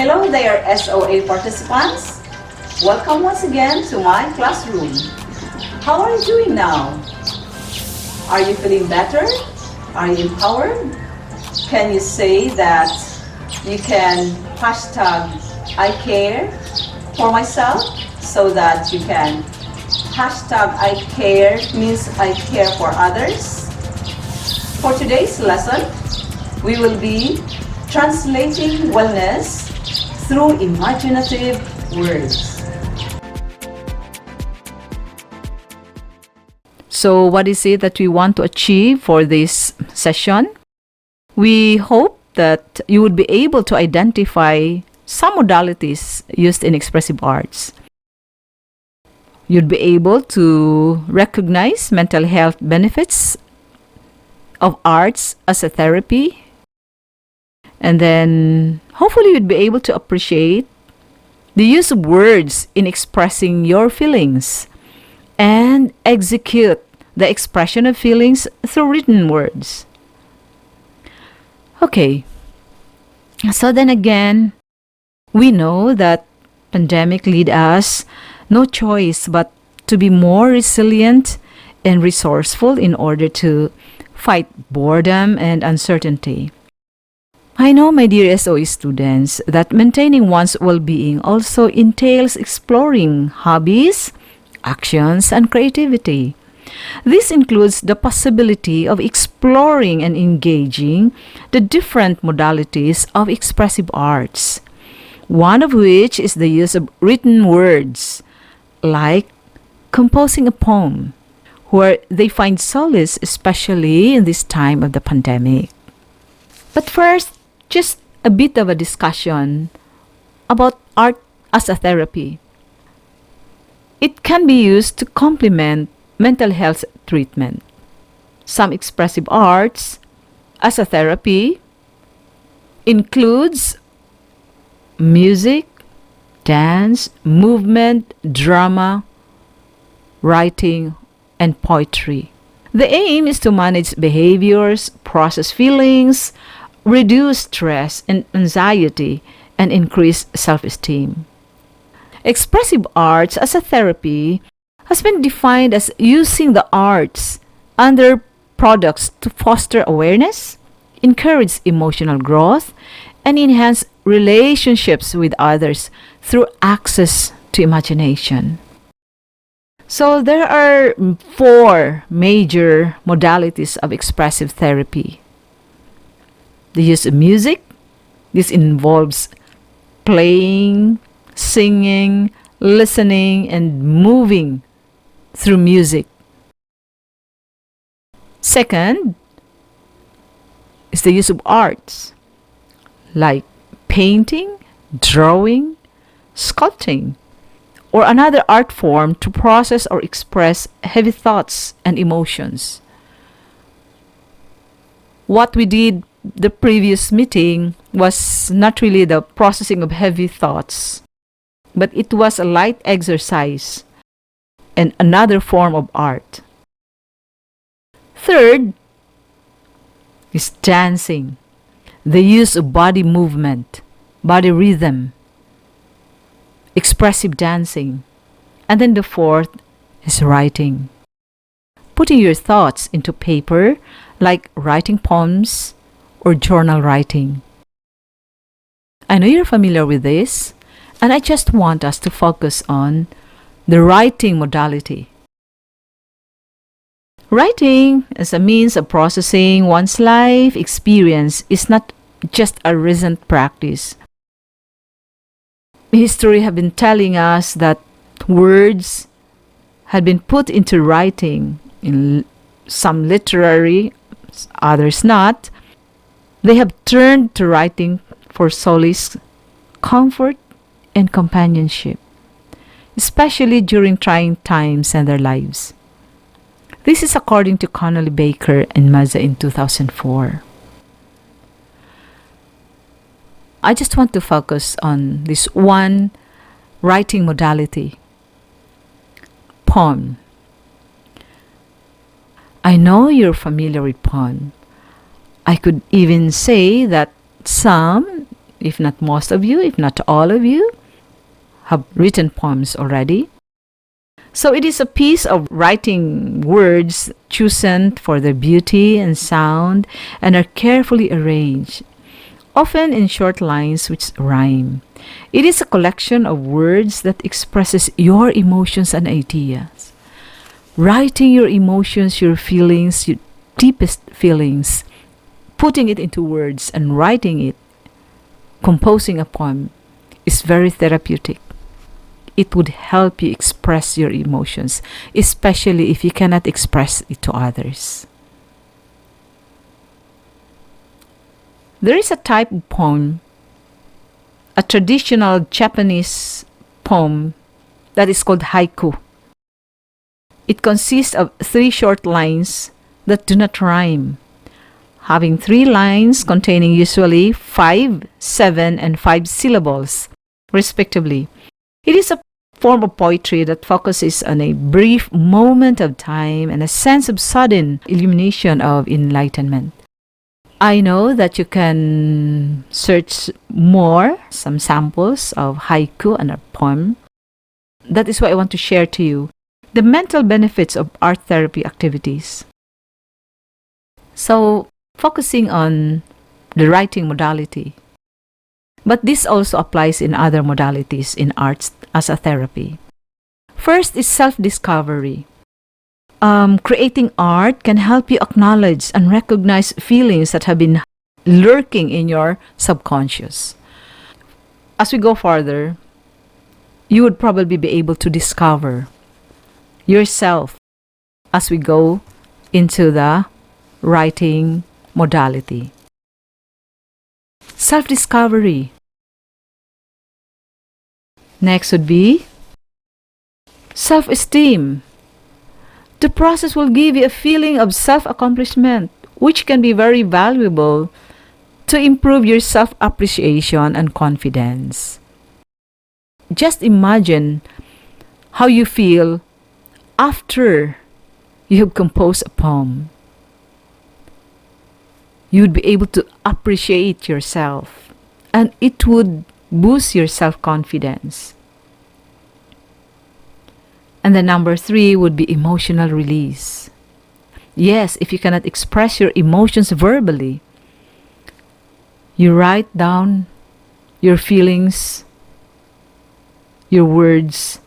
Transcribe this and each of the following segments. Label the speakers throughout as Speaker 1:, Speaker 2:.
Speaker 1: Hello there, SOA participants. Welcome once again to my classroom. How are you doing now? Are you feeling better? Are you empowered? Can you say that you can hashtag I care for myself so that you can hashtag I care means I care for others? For today's lesson, we will be translating wellness through imaginative words.
Speaker 2: So what is it that we want to achieve for this session? We hope that you would be able to identify some modalities used in expressive arts. You'd be able to recognize mental health benefits of arts as a therapy. And then hopefully you'd be able to appreciate the use of words in expressing your feelings and execute the expression of feelings through written words. Okay, so then again, we know that pandemic lead us no choice but to be more resilient and resourceful in order to fight boredom and uncertainty. I know, my dear SOE students, that maintaining one's well-being also entails exploring hobbies, actions, and creativity. This includes the possibility of exploring and engaging the different modalities of expressive arts, one of which is the use of written words, like composing a poem, where they find solace, especially in this time of the pandemic. But first, just a bit of a discussion about art as a therapy. It can be used to complement mental health treatment. Some expressive arts as a therapy includes music, dance, movement, drama, writing, and poetry. The aim is to manage behaviors, process feelings, reduce stress and anxiety, and increase self-esteem. Expressive arts as a therapy has been defined as using the arts and their products to foster awareness, encourage emotional growth, and enhance relationships with others through access to imagination. So there are 4 major modalities of expressive therapy. The use of music. This involves playing, singing, listening, and moving through music. Second is the use of arts, like painting, drawing, sculpting, or another art form to process or express heavy thoughts and emotions. What we did the previous meeting was not really the processing of heavy thoughts, but it was a light exercise and another form of art. Third is dancing, the use of body movement, body rhythm, expressive dancing. And then the fourth is writing, putting your thoughts into paper, like writing poems or journal writing. I know you're familiar with this, and I just want us to focus on the writing modality. Writing as a means of processing one's life experience is not just a recent practice. History have been telling us that words had been put into writing, in some literary, others not. They have turned to writing for solace, comfort, and companionship, especially during trying times in their lives. This is according to Connolly Baker and Mazza in 2004. I just want to focus on this one writing modality, poem. I know you're familiar with poem. I could even say that some if not most of you, if not all of you, have written poems already. So it is a piece of writing words chosen for their beauty and sound and are carefully arranged, often in short lines which rhyme. It is a collection of words that expresses your emotions and ideas. Writing your emotions, your feelings, your deepest feelings, putting it into words and writing it, composing a poem, is very therapeutic. It would help you express your emotions, especially if you cannot express it to others. There is a type of poem, a traditional Japanese poem that is called haiku. It consists of 3 short lines that do not rhyme, having 3 lines containing usually 5, 7, and 5 syllables, respectively. It is a form of poetry that focuses on a brief moment of time and a sense of sudden illumination of enlightenment. I know that you can search some samples of haiku and a poem. That is what I want to share to you. The mental benefits of art therapy activities. So, focusing on the writing modality. But this also applies in other modalities in arts as a therapy. First is self-discovery. Creating art can help you acknowledge and recognize feelings that have been lurking in your subconscious. As we go farther, you would probably be able to discover yourself as we go into the writing modality. Self-discovery. Next would be self-esteem. The process will give you a feeling of self-accomplishment, which can be very valuable to improve your self-appreciation and confidence. Just imagine how you feel after you have composed a poem. You'd be able to appreciate yourself, and it would boost your self-confidence. And the number 3 would be emotional release. Yes, if you cannot express your emotions verbally, you write down your feelings, your words,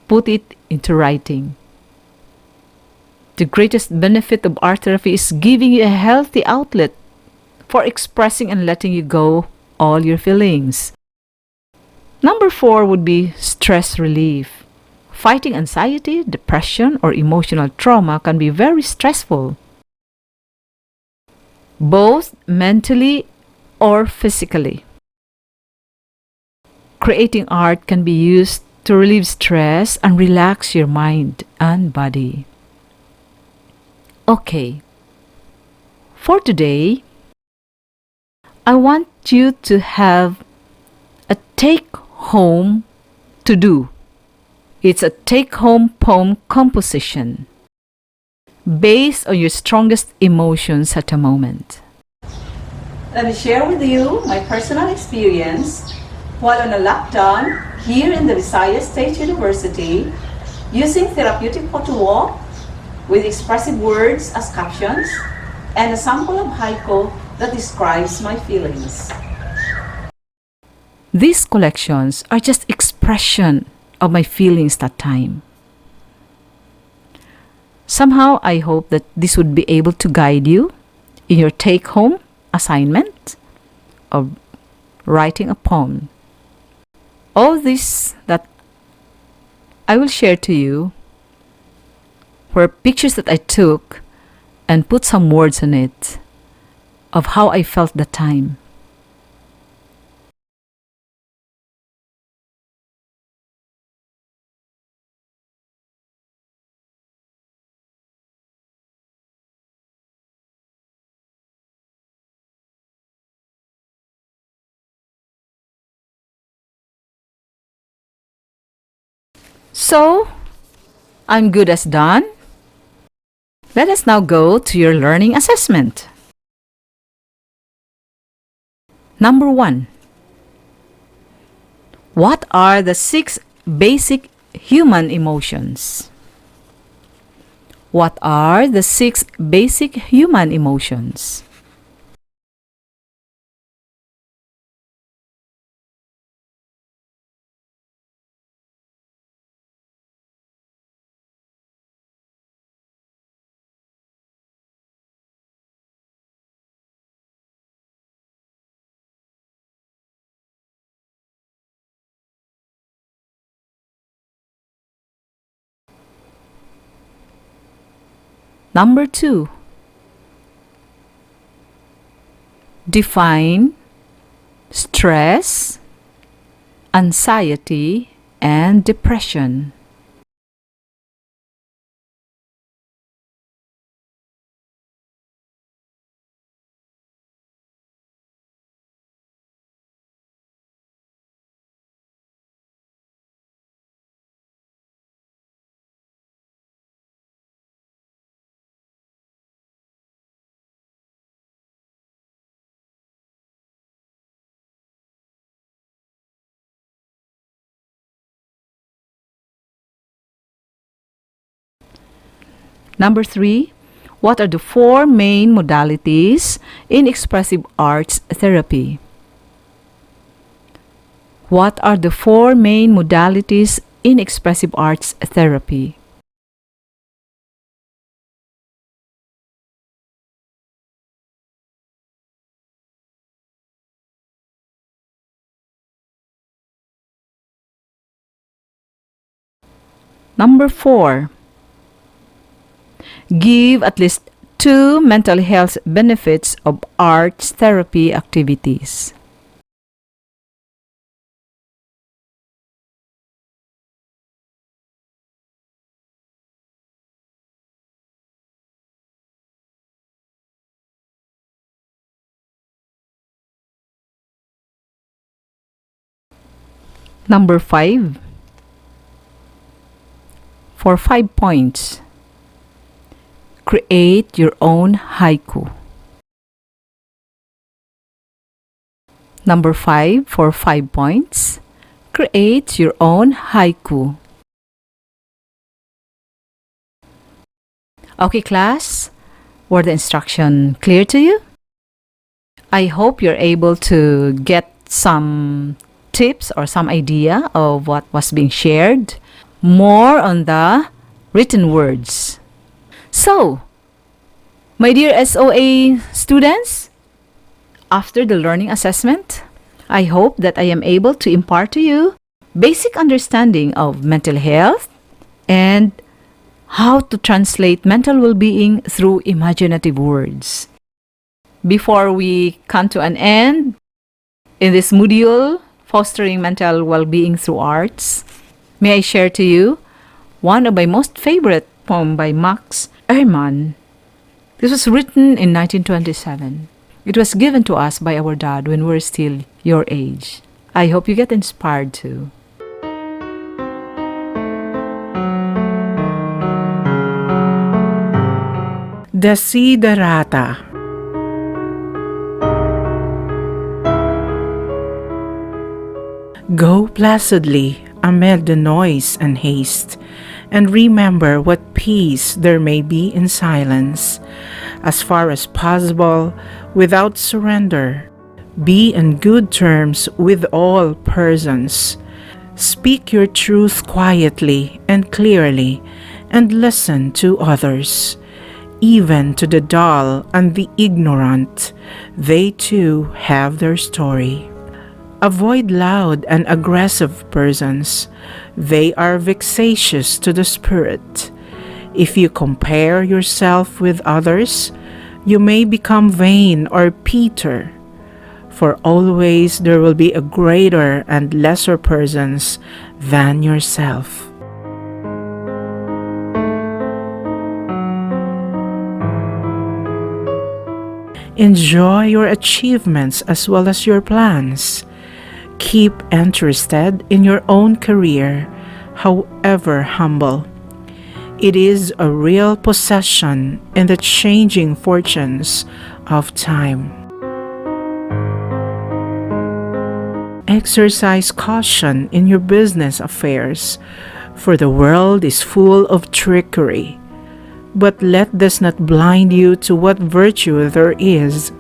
Speaker 2: put it into writing. The greatest benefit of art therapy is giving you a healthy outlet for expressing and letting you go all your feelings. Number 4 would be stress relief. Fighting anxiety, depression, or emotional trauma can be very stressful, both mentally or physically. Creating art can be used to relieve stress and relax your mind and body. Okay, for today, I want you to have a take-home to do. It's a take-home poem composition based on your strongest emotions at the moment.
Speaker 1: Let me share with you my personal experience while on a lockdown here in the Visayas State University using therapeutic photo walk with expressive words as captions and a sample of haiku that describes my feelings.
Speaker 2: These collections are just expression of my feelings that time. Somehow I hope that this would be able to guide you in your take-home assignment of writing a poem. All this that I will share to you were pictures that I took and put some words on it of how I felt that time. So, I'm good as done. Let us now go to your learning assessment. Number 1. What are the 6 basic human emotions? What are the 6 basic human emotions? Number 2. Define stress, anxiety, and depression. Number 3. What are the 4 main modalities in expressive arts therapy? What are the 4 main modalities in expressive arts therapy? Number 4. Give at least 2 mental health benefits of arts therapy activities. Number 5. For 5 points, create your own haiku. Number 5. For 5 points, create your own haiku. Okay, class, were the instruction clear to you? I hope you're able to get some tips or some idea of what was being shared. More on the written words. So, my dear SOA students, after the learning assessment, I hope that I am able to impart to you basic understanding of mental health and how to translate mental well-being through imaginative words. Before we come to an end in this module, Fostering Mental Well-being Through Arts, may I share to you one of my most favorite poem by Max Ehrmann. This was written in 1927. It was given to us by our dad when we were still your age. I hope you get inspired too.
Speaker 3: Desiderata. Go placidly amid the noise and haste, and remember what peace there may be in silence. As far as possible, without surrender, be in good terms with all persons. Speak your truth quietly and clearly, and listen to others. Even to the dull and the ignorant, they too have their story. Avoid loud and aggressive persons. They are vexatious to the spirit. If you compare yourself with others, you may become vain or Peter. For always there will be a greater and lesser persons than yourself. Enjoy your achievements as well as your plans. Keep interested in your own career, however humble. It is a real possession in the changing fortunes of time. exercise caution in your business affairs, for the world is full of trickery. But let this not blind you to what virtue there is.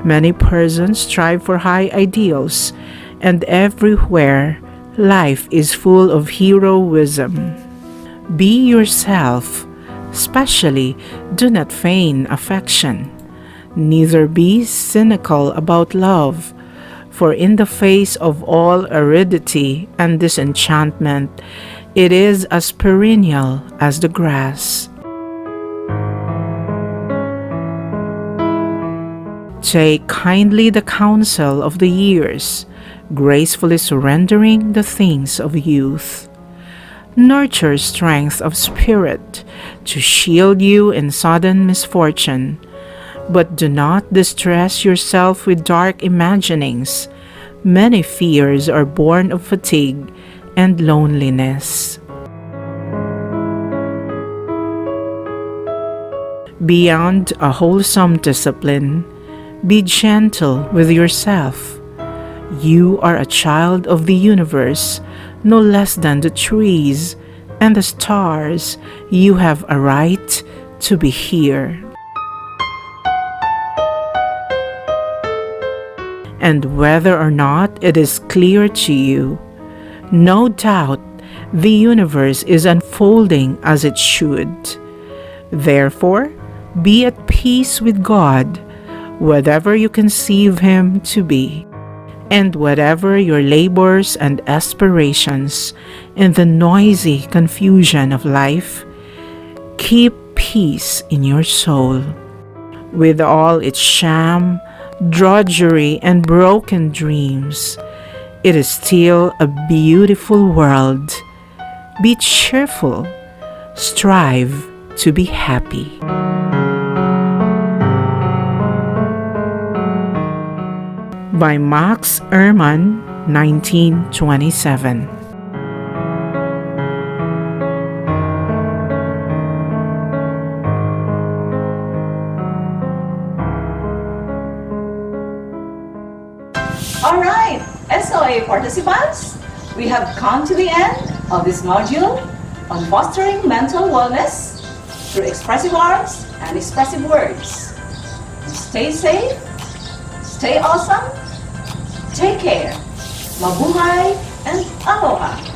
Speaker 3: Many persons strive for high ideals, and everywhere life is full of heroism. Be yourself, especially do not feign affection. Neither be cynical about love, for in the face of all aridity and disenchantment, it is as perennial as the grass. Take kindly the counsel of the years, gracefully surrendering the things of youth. Nurture strength of spirit to shield you in sudden misfortune, but do not distress yourself with dark imaginings. Many fears are born of fatigue and loneliness. Beyond a wholesome discipline, be gentle with yourself. You are a child of the universe, no less than the trees and the stars. You have a right to be here. And whether or not it is clear to you, no doubt the universe is unfolding as it should. Therefore, be at peace with God, whatever you conceive Him to be, and whatever your labors and aspirations in the noisy confusion of life, keep peace in your soul. With all its sham, drudgery, and broken dreams, it is still a beautiful world. Be cheerful, strive to be happy. By Max Ehrmann, 1927.
Speaker 1: All right, SOA participants, we have come to the end of this module on fostering mental wellness through expressive arts and expressive words. Stay safe, stay awesome, take care, mabuhay, and aloha!